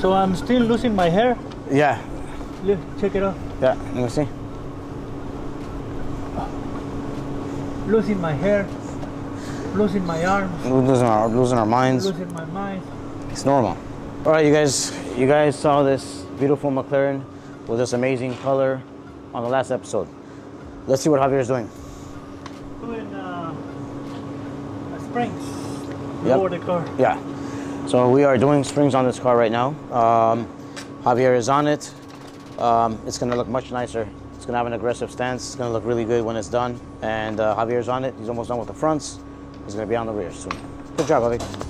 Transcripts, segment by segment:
So I'm still losing my hair. Yeah. Look, check it out. Yeah, let me see. Losing my hair, losing my arms, Losing our minds. losing my mind. It's normal. All right, you guys saw this beautiful McLaren with this amazing color on the last episode. Let's see what Javier is doing. Doing springs. Yep. Lower the car. Yeah. So we are doing springs on this car right now. Javier is on it. It's gonna look much nicer. It's gonna have an aggressive stance. It's gonna look really good when it's done. And Javier's on it. He's almost done with the fronts. He's gonna be on the rear soon. Good job, Javier.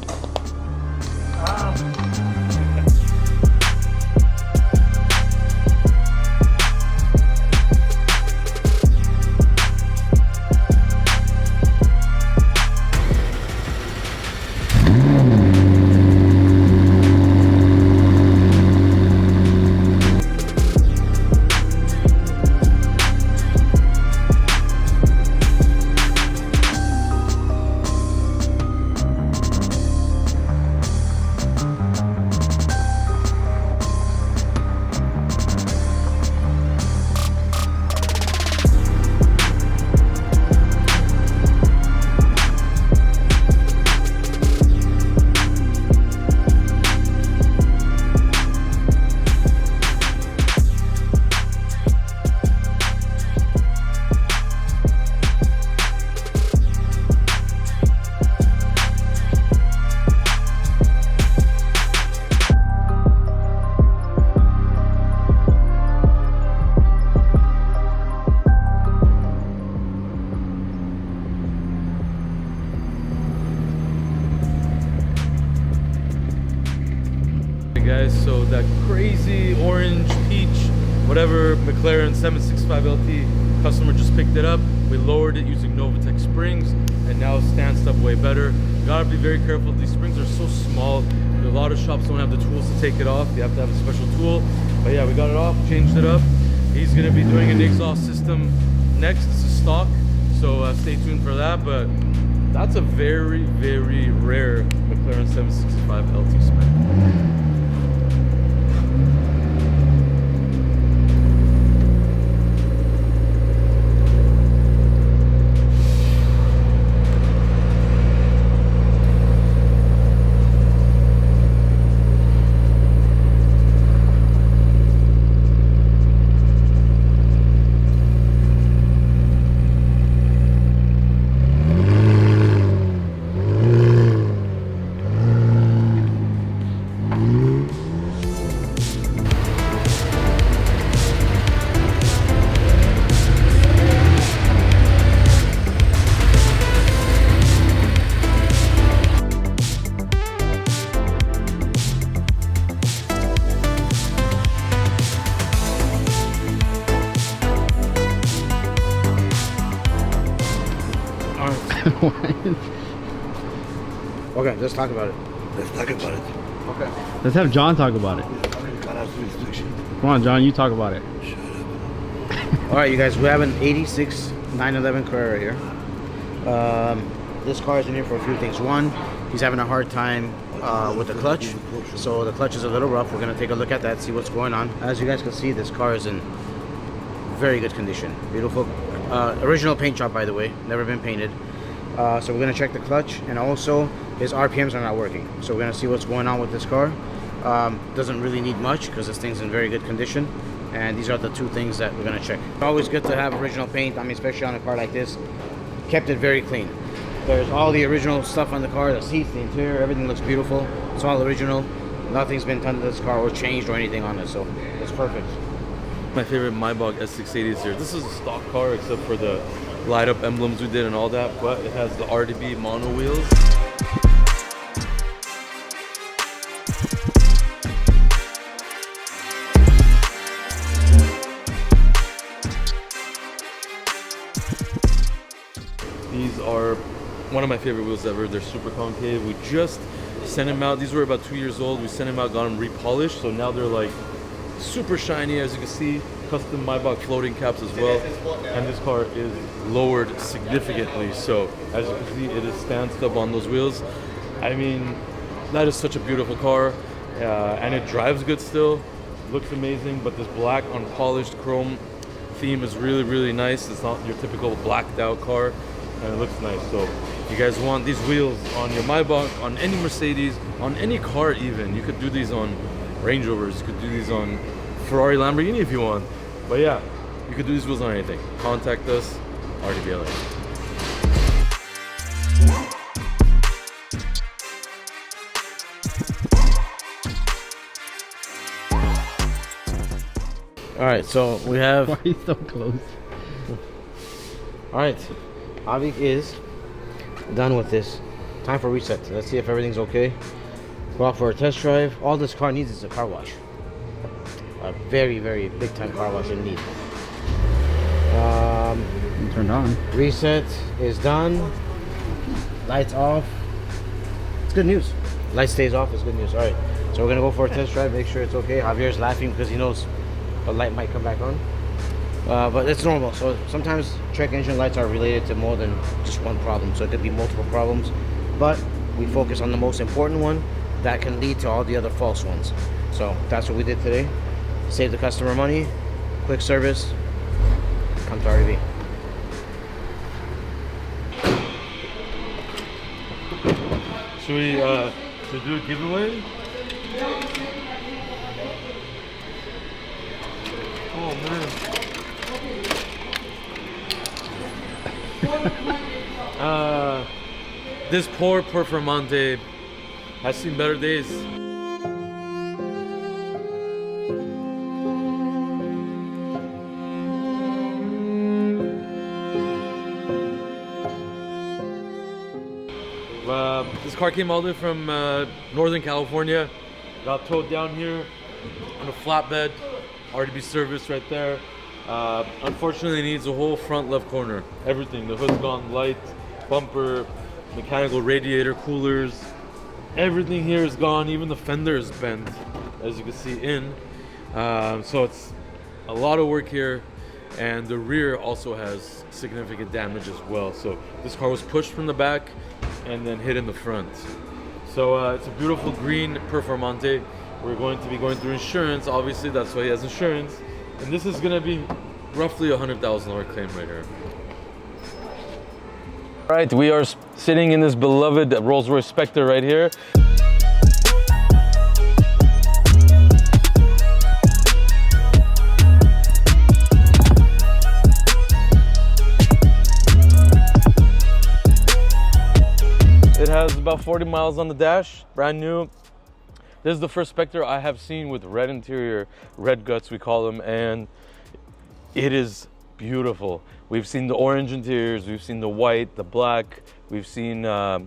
Guys, so that crazy orange peach whatever McLaren 765 LT customer just picked it up. We lowered it using Novatec springs and now it stands up way better. You gotta be very careful. These springs are so small. A lot of shops don't have the tools to take it off. You have to have a special tool. But yeah, we got it off, changed it up. He's gonna be doing an exhaust system next. This is stock, so stay tuned for that. But that's a very, very rare McLaren 765 LT spec. Okay, let's talk about it. Let's talk about it. Okay. Let's have John talk about it. Come on, John, you talk about it. Shut up. All right, you guys, we have an 86 911 Carrera here. This car is in here for a few things. One, he's having a hard time with the clutch. So the clutch is a little rough. We're gonna take a look at that, see what's going on. As you guys can see, this car is in very good condition. Beautiful. Original paint job, by the way, never been painted. So we're gonna check the clutch, and also his RPMs are not working. So we're gonna see what's going on with this car. Doesn't really need much because this thing's in very good condition. And these are the two things that we're gonna check. Always good to have original paint. I mean, especially on a car like this. Kept it very clean. There's all the original stuff on the car, the seats, the interior, everything looks beautiful. It's all original. Nothing's been done to this car or changed or anything on it, so it's perfect. My favorite Maybach S680 is here. This is a stock car except for the light up emblems we did and all that, but it has the RDB mono wheels. These are one of my favorite wheels ever. They're super concave. We just sent them out. These were about 2 years old. We sent them out, got them repolished, so now they're like super shiny. As you can see, custom Maybach floating caps as well, and this car is lowered significantly, so as you can see, it is stand up on those wheels. I mean, that is such a beautiful car, and it drives good still. Looks amazing, but this black unpolished chrome theme is really, really nice. It's not your typical blacked out car, and it looks nice. So if you guys want these wheels on your Maybach, on any Mercedes, on any car even, you could do these on Range Rovers, you could do these on Ferrari, Lamborghini if you want. But yeah, you could do these wheels on anything. Contact us, RDBLA. All right, so we have. Why are you so close? All right, Avi is done with this. Time for reset. Let's see if everything's okay. Go out for a test drive. All this car needs is a car wash. A very, very big time car wash indeed. Turned on. Reset is done. Lights off. It's good news. Light stays off is good news. All right, so we're gonna go for a test drive. Make sure it's okay. Javier's laughing because he knows the light might come back on. But it's normal. So sometimes check engine lights are related to more than just one problem. So it could be multiple problems. But we focus on the most important one that can lead to all the other false ones. So that's what we did today. Save the customer money. Quick service. Come to RDB. Should we do a giveaway? Oh man. This poor Performante has seen better days. This car came all the way from Northern California, got towed down here on a flatbed, RDB service right there. Unfortunately, it needs a whole front left corner. Everything, the hood's gone, light, bumper, mechanical radiator, coolers. Everything here is gone, even the fender is bent, as you can see in. So it's a lot of work here, and the rear also has significant damage as well. So this car was pushed from the back and then hit in the front. So it's a beautiful green Performante. We're going to be going through insurance, obviously, that's why he has insurance. And this is gonna be roughly a $100,000 claim right here. All right, we are sitting in this beloved Rolls Royce Spectre right here. It has about 40 miles on the dash, brand new. This is the first Spectre I have seen with red interior, red guts we call them, and it is beautiful. We've seen the orange interiors, we've seen the white, the black, we've seen a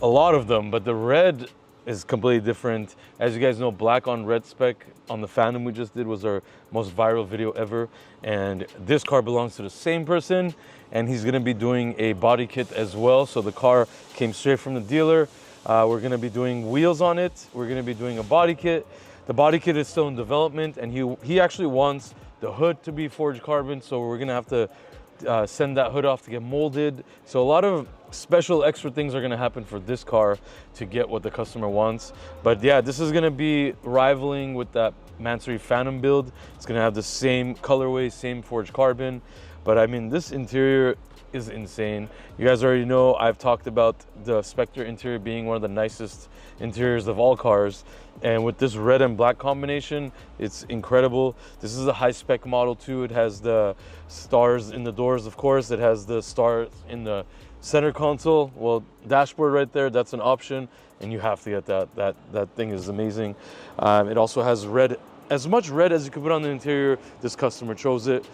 lot of them, but the red is completely different. As you guys know, black on red spec on the Phantom we just did was our most viral video ever, and this car belongs to the same person, and he's gonna be doing a body kit as well. So the car came straight from the dealer. We're gonna be doing wheels on it. We're gonna be doing a body kit. The body kit is still in development, and he actually wants the hood to be forged carbon, so we're gonna have to send that hood off to get molded. So a lot of special extra things are gonna happen for this car to get what the customer wants. But yeah, this is gonna be rivaling with that Mansory Phantom build. It's gonna have the same colorway, same forged carbon. But I mean, this interior is insane. You guys already know I've talked about the Spectre interior being one of the nicest interiors of all cars. And with this red and black combination, it's incredible. This is a high spec model too. It has the stars in the doors, of course. It has the stars in the center console. Well, dashboard right there, that's an option. And you have to get that. That thing is amazing. It also has red, as much red as you could put on the interior. This customer chose it.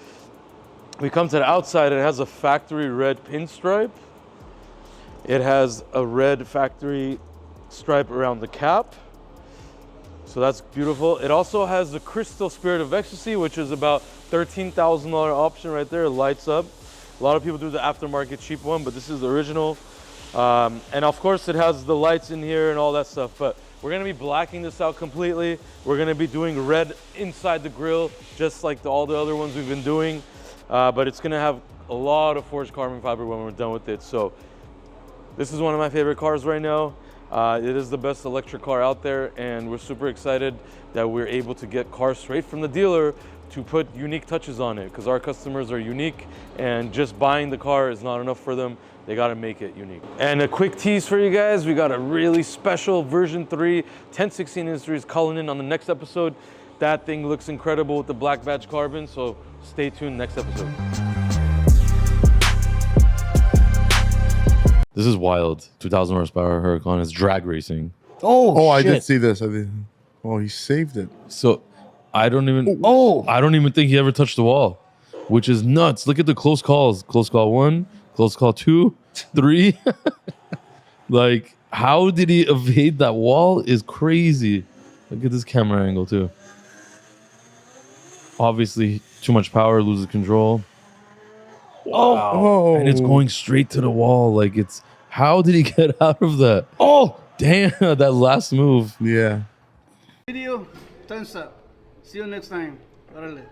We come to the outside, it has a factory red pinstripe. It has a red factory stripe around the cap. So that's beautiful. It also has the Crystal Spirit of Ecstasy, which is about $13,000 option right there. It lights up. A lot of people do the aftermarket cheap one, but this is the original. And of course it has the lights in here and all that stuff, but we're gonna be blacking this out completely. We're gonna be doing red inside the grille, just like all the other ones we've been doing. But it's gonna have a lot of forged carbon fiber when we're done with it. So this is one of my favorite cars right now. It is the best electric car out there, and we're super excited that we're able to get cars straight from the dealer to put unique touches on it, because our customers are unique, and just buying the car is not enough for them. They got to make it unique. And a quick tease for you guys, we got a really special version 3 1016 series calling in on the next episode. That thing looks incredible with the black badge carbon, so stay tuned next episode. This is wild. 2,000 horsepower Huracan. It's drag racing. Oh, I did see this. Oh, he saved it. So I don't even think he ever touched the wall, which is nuts. Look at the close calls. Close call 1, close call 2, 3. Like, how did he evade that wall is crazy. Look at this camera angle too. Obviously, too much power, loses control. Wow. Oh. And it's going straight to the wall. Like, it's, how did he get out of that? Oh, damn, that last move. Yeah. Video, thumbs up. See you next time. Órale.